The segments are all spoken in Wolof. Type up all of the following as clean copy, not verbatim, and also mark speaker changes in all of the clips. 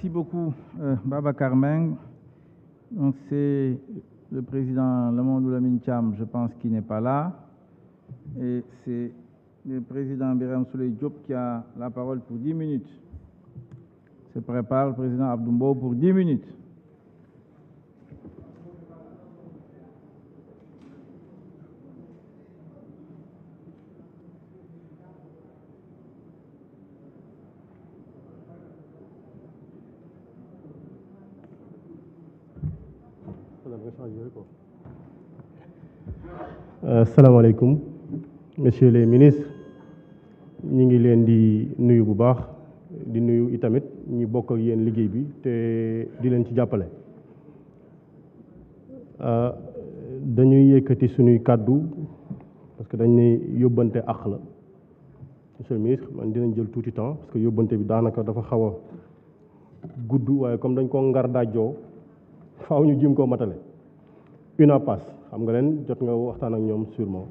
Speaker 1: Merci beaucoup, Babacar Mbengue. Donc c'est le président Mamadou Lamine Thiam, je pense, qui n'est pas là. Et c'est le président Birame Souleye Diop qui a la parole pour 10 minutes. Se prépare le président Abdou Mbow pour 10 minutes.
Speaker 2: Asalaamaaleykum messieurs les ministres, ñi ngi leen di nuyu bu baax di nuyu itamit ñi bokk ak yéen liggéey bi te di leen ci jàppale. Dañuy yëkkati suñuy kàddu parce que dañ ne yóbbante àq la. Monsieur le ministre, man dinañ jël tuuti temps parce que yóbbante bi daanaka dafa xaw a gudd, waaye comme dañ ko ngar daajoo faaw ñu jim koo matale. UNAPAS xam nga leen jot nga waxtaan ak ñoom sûrement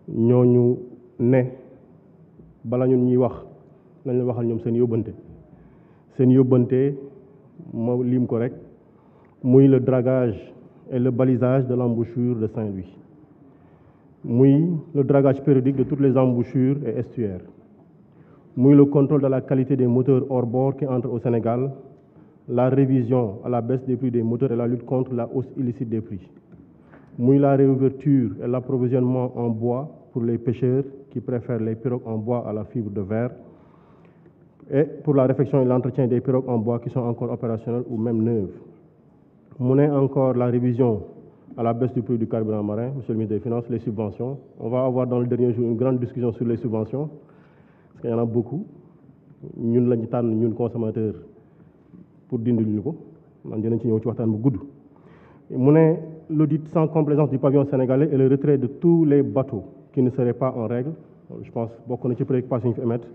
Speaker 2: ñooñu ne bala ñun ñuy wax nañ la waxal ñoom seen yóbbante ma lim ko rek muy le dragage et le balisage de l'embouchure de Saint-Louis, muy le dragage périodique de toutes les embouchures et estuaires, muy le contrôle de la qualité des moteurs hors bord qui entrent au Sénégal, la révision à la baisse des prix des moteurs et la lutte contre la hausse illicite des prix, muy la réouverture et l'approvisionnement en bois pour les pêcheurs qui préfèrent les pirogues en bois à la fibre de verre, et pour la réfection et l'entretien des pirogues en bois qui sont encore opérationnelles ou même neuves. Mu ne encore la révision à la baisse du prix du carburant marin, monsieur le ministre des Finances, les subventions. On va avoir dans le dernier jour une grande discussion sur les subventions, parce qu'il y en a beaucoup. Ñun lañu tànn ñun consommateurs pour dindil ñu ko man dinañ ci ñëw ci waxtaan bu gudd. Mu ne l'audit sans complaisance du pavillon sénégalais et le retrait de tous les bateaux qui ne seraient pas en règle. Je pense bokk na ci préoccupation yi fi émettre.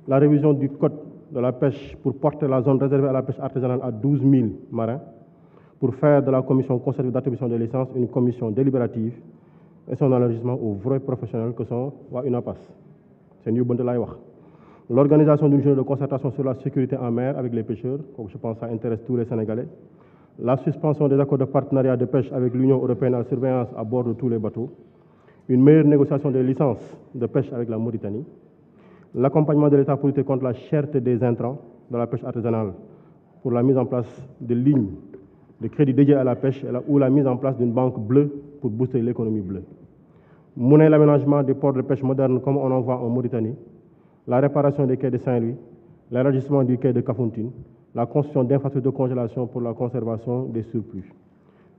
Speaker 2: La révision du code de la pêche pour porter la zone réservée à la pêche artisanale à 12 000 marins, pour faire de la commission consultative d'attribution des licences une commission délibérative et son élargissement aux vrais professionnels que sont waa UNAPAS. Seen yóbbante laay wax. L'organisation d'une journée de concertation sur la sécurité en mer avec les pêcheurs, donc je pense que ça intéresse tous les Sénégalais. La suspension des accords de partenariat de pêche avec l'Union européenne à la surveillance à bord de tous les bateaux. Une meilleure négociation des licences de pêche avec la Mauritanie. L'accompagnement de l'État pour lutter contre la cherté des intrants de la pêche artisanale pour la mise en place de lignes de crédit dédiées à la pêche ou la mise en place d'une banque bleue pour booster l'économie bleue. Mu ne l'aménagement des ports de pêche modernes comme on en voit en Mauritanie, la réparation des quais de Saint-Louis, l'élargissement du quai de Kafountine, la construction d'infrastructures de congélation pour la conservation des surplus.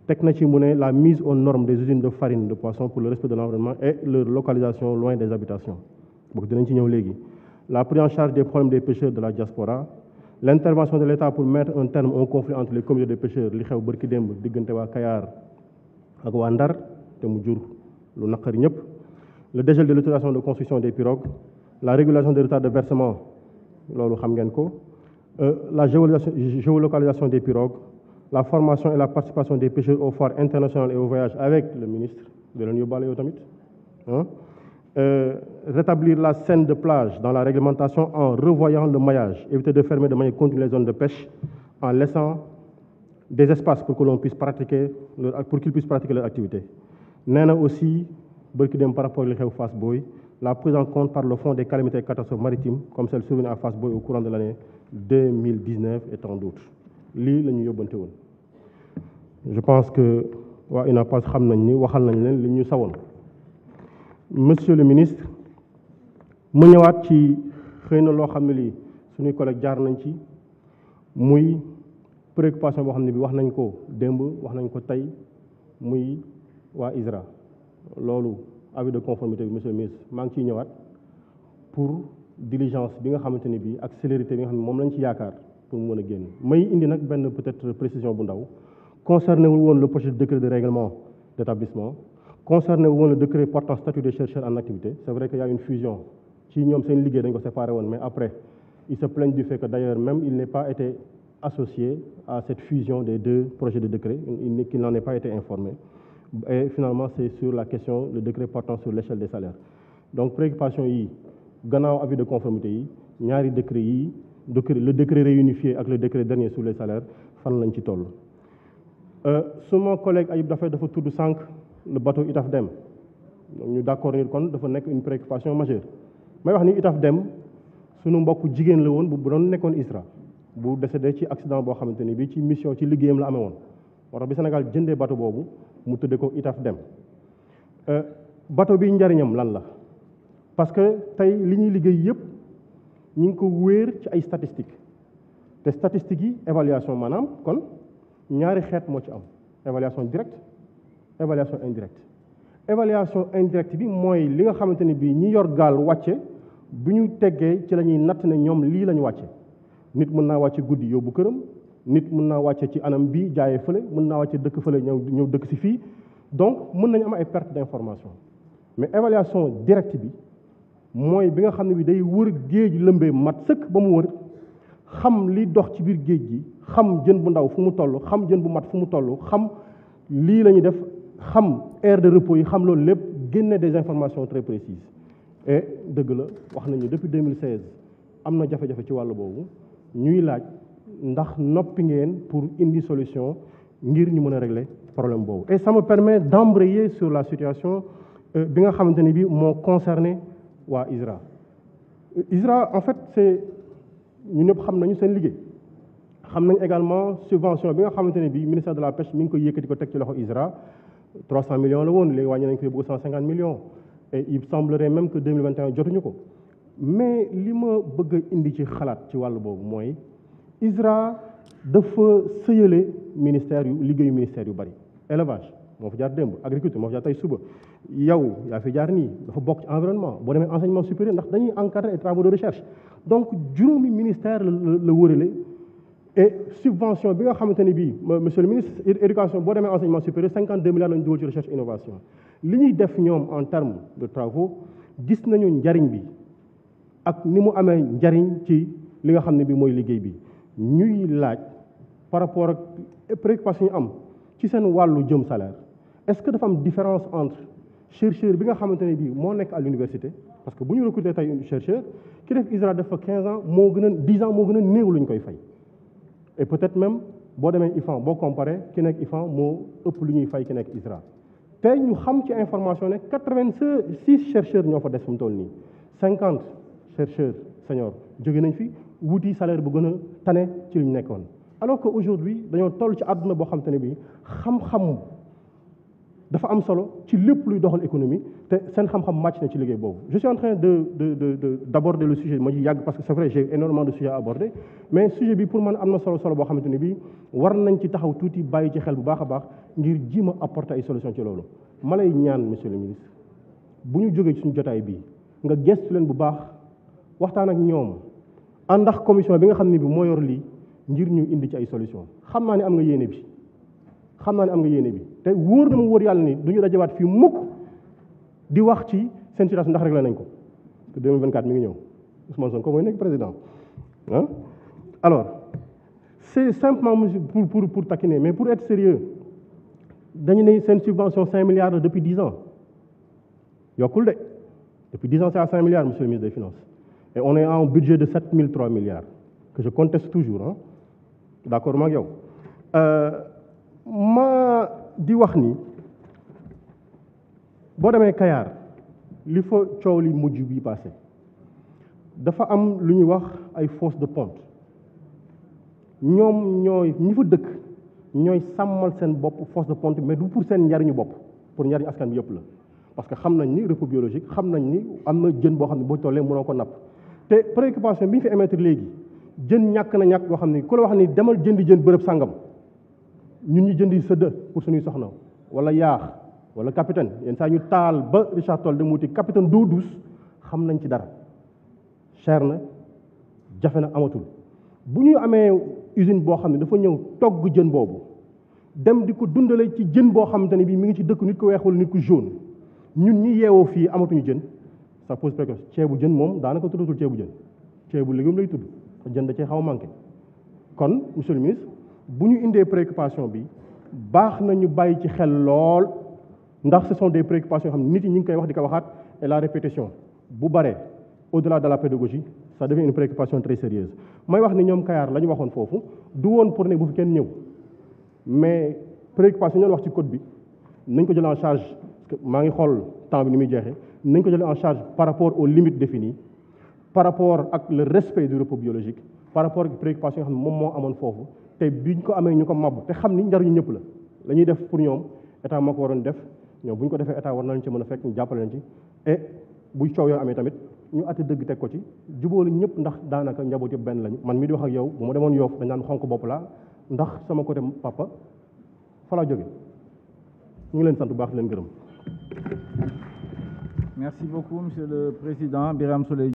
Speaker 2: Teg na ci mu ne la mise aux normes des usines de farine de poisson pour le respect de l'environnement et leur localisation loin des habitations. Bokk dinañ ci ñëw léegi. La prise en charge des problèmes des pêcheurs de la diaspora, l'intervention de l'État pour mettre un terme au conflit entre les communautés de pêcheurs li xew bërki démb diggante waa Kayar ak waa Ndar te mu jur lu naqari ñëpp. Le dégel de l'autorisation de construction des pirogues, la régulation des retards de versement loolu xam ngeen ko, la géolocalisation des pirogues, la formation et la participation des pêcheurs aux foires internationales et aux voyages avec le ministre de leen yóbbaale yow tamit. Rétablir la scène de plage dans la réglementation en revoyant le maillage, éviter de fermer de manière continue les zones de pêche en laissant des espaces pour que l'on puisse pratiquer pour qu'ils puissent pratiquer leur activité. Nee na aussi bërki dem par rapport li xew Fass Boye, la prise en compte par le fonds des calamités et catastrophes maritimes comme celle survenue à Fass Boye au courant de l'année 2019 et tant d'autres. Lii la ñu yóbbante woon. Je pense que waa UNAPAS xam nañ ni waxal nañ leen li ñu sawoon. Monsieur le ministre, mu ñëwaat ci xëy na loo xam ne lii suñuy collègue jaar nañ ci muy préoccupation boo xam ne bi wax nañ ko démb wax nañ ko tey muy waa ISRA. Loolu avis de conformité bi monsieur le ministre maa ngi ciy ñëwaat pour diligence bi nga xamante ni bii ak célérité bi nga xam ne moom lañ ci yaakaar pour mu mën a génn. May indi nag benn peut-être précision bu ndaw concerné wul woon le projet de décret de règlement d'établissement. Concerné woon le décret portant statut des chercheurs en activité, c'est vrai qu'il y a une fusion. Ci ñoom seen liggéey dañ ko séparé woon, mais après, ils se plaignent du fait que d'ailleurs même il n'est pas été associé à cette fusion des deux projets de décret, qu'il n'en ait pas été informé. Et finalement, c'est sur la question, le décret portant sur l'échelle des salaires. Donc préoccupation yi, gannaaw avis de conformité yi, ñaari décret yi le décret réunifié ak le décret dernier sur les salaires fan lañ ci toll. Suma collègue Ayib dafa tudd sànq le bateau Itaf Dem ñu d'accord ni kon dafa nekk une préoccupation majeure may wax ni Itaf Dem sunu mbokk jigéen la woon bu doon nekkoon ISRA bu décédé ci accident boo xamante ni bi ci mission ci liggéeyam la amee woon moo tax bi Sénégal jëndee bateau boobu mu tëddee ko Itaf Dem bateau bi njariñam lan la parce que tey li ñuy liggéey yëpp ñu ngi ko wéer ci ay statistiques te statistiques yi évaluation maanaam kon ñaari xeet moo ci am évaluation directe évaluation indirecte évaluation indirecte bi mooy li nga xamante ni bii ñi yor gaal wàcce bu ñu teggee ci la ñuy natt ne ñoom lii la ñu wàcce nit mën naa wàcce guddi yóbbu këram nit mën naa wàcce ci anam bi jaayee fële mën naa wàcce dëkk fële ñëw dëkk si fii donc mën nañu am ay perte d'information mais évaluation directe bi mooy bi nga xam ne bi day wër géej lëmbee mat sëkk ba mu wër xam li dox ci biir géej gi xam jën bu ndaw fu mu toll xam jën bu mat fu mu toll xam lii la ñuy def xam aire de repos yi xam loolu lépp génne des informations très précises et dëgg la wax nañu depuis 2016 am na jafe-jafe ci wàllu boobu ñuy laaj ndax noppi ngeen pour indi solution ngir ñu mën a régler problème boobu et ça me permet d'embrayer sur la situation bi nga xamante ni bi moo concerné waa ISRA. ISRA en fait c'est ñu ñëpp xam nañu seen liggéey xam nañ également subvention bi nga xamante ne bi ministère de la pêche mi ngi koy yëkkati ko teg ci loxo ISRA 300 millions la woon léegi wàññi nañ ko yóbbu 150 millions et il semblerait même que 2021 jotuñu ko mais li ma bëgg a indi ci xalaat ci wàllu boobu mooy ISRA dafa sëyale ministère yu liggéeyu ministère yu bari élevage moo fa jaar démb agriculture moo fa jaar tey suba yow yaa fi jaar nii dafa bokk ci environnement boo demee enseignement supérieur ndax dañuy encadrer ay travaux de recherche donc juróomi ministère la wërale et subvention bi nga xamante ni bii monsieur le ministre éducation boo demee enseignement supérieur 52 milliards lañu dugal ci recherche innovation li ñuy def ñoom en termes de travaux gis nañu njariñ bi ak ni mu amee njariñ ci li nga xam ne bi mooy liggéey bi ñuy laaj par rapport ak préoccupation yi am ci seen wàllu jëm salaire est-ce que dafa am différence entre chercheur bi nga xamante ne bii moo nekk à l'université parce que bu ñu recruter tey un chercheur ki def ISRA def fa 15 ans moo gën a 10 ans moo gën a néew lu ñu koy fay et peut-être même boo demee IFAN boo comparé ki nekk IFAN moo ëpp lu ñuy fay ki nekk ISRA tey ñu xam ci information ne 86 chercheurs ñoo fa des fu mu toll nii 50 chercheurs seniors jóge nañ fi wuti salaire bu gën a tane ci li ñu nekkoon alors que aujourd'hui dañoo toll ci àdduna boo xam te ne bii xam-xam dafa am solo ci lépp luy doxal économie te seen xam-xam màcc na ci liggéey boobu je suis en train d'aborder le sujet ma ci yàgg parce que c'est vrai j'ai énormément de sujets à aborder mais sujet bi pour man am na solo boo xamante ne bii war nañ ci taxaw tuuti bàyyi ci xel bu baax a baax ngir ji ma apporter ay solutions ci loolu ma lay ñaan monsieur le ministre bu ñu jógee ci suñu jotaay bii nga gestu leen bu baax waxtaan ak ñoom àndax commission bi nga xam ne bi moo yor lii ngir ñu indi ci ay solutions xam naa ne am nga yéene bi te wóor na mu wóor yàlla ni du ñu dajewaat fii mukk di wax ci seen situation ndax réglé nañ ko te 2024 mi ngi ñëw Ousmane Sonko mooy nekk président ah alors c'est simplement pour taquiner mais pour être sérieux dañu ne seen subvention 5 milliards depuis 10 ans yokkul de depuis 10 ans c'est à 5 milliards monsieur le ministre des Finances et on est en budget de 7003 milliards que je conteste toujours ah d'accord ma ak yow ma di wax ni boo demee Kayar li fa coow li mujj bi passé dafa am lu ñuy wax ay fosse de ponte ñoom ñooy ñi fa dëkk ñooy sàmmal seen bopp fosse de ponte mais du pour seen njariñu bopp pour njariñu askan bi yëpp la parce que xam nañ ni repos biologique xam nañ ni am na jën boo xam ne boo tollee mënoo ko napp te préoccupation bi ñu fi émettre léegi jën ñàkk na ñàkk boo xam ne ku la wax ni demal jëndi jën bërëb sàngam ñun ñu jëndi sëdd pour suñuy soxna wala yaax wala capitaine yenn saa ñu taal ba Richard Toll dem wuti capitaine d'eau douce xam nañ ci dara cher na jafe na amatul bu ñu amee usine boo xam ne dafa ñëw togg jën boobu dem di ko dundale ci jën boo xamante ne bii mi ngi ci dëkk nit ku weex wala nit ku jaune ñun ñi yeewoo fii amatuñu jën ça pose précaution ceebu jën moom daanaka tuddatul ceebu jën ceebu légume lay tudd jën da cee xaw a manqué kon monsieur le ministre bu ñu indee préoccupation bi baax na ñu bàyyi ci xel lool ndax ce sont des préoccupations yoo xam ne nit yi ñu ngi koy wax di ko waxaat et la répétition bu bare au-delà de la pédagogie ça devient une préoccupation très sérieuse may wax ni ñoom Kayar la ñu waxoon foofu du woon pour ne bu fi kenn ñëw mais préoccupation ñoon wax ci code bi nañ ko jël en charge parce que maa ngi xool temps bi ni muy jeexee nañ ko jël en charge par rapport aux limites définies par rapport ak le respect du repos biologique par rapport ak préoccupation yoo xam ne moom moo amoon foofu te biñ ko amee ñu ko màbb te xam ni njariñu ñëpp la ñuy def pour ñoom état moo ko waroon def ñoom bu ñu ko defee état war nañ ci mën a fekk ñu jàppale leen ci et buy coow yoo amee tamit ñu àtte dëgg teg ko ci jubóolu ñëpp ndax daanaka njaboot yëpp benn lañu man mii di wax ak yow bu ma demoon Yoff dañ naan xonk bopp laa ndax sama côté papa fa laa jóge ñu ngi leen sant bu baax di leen gërëm.
Speaker 1: Merci beaucoup, Monsieur le Président Birame Souleye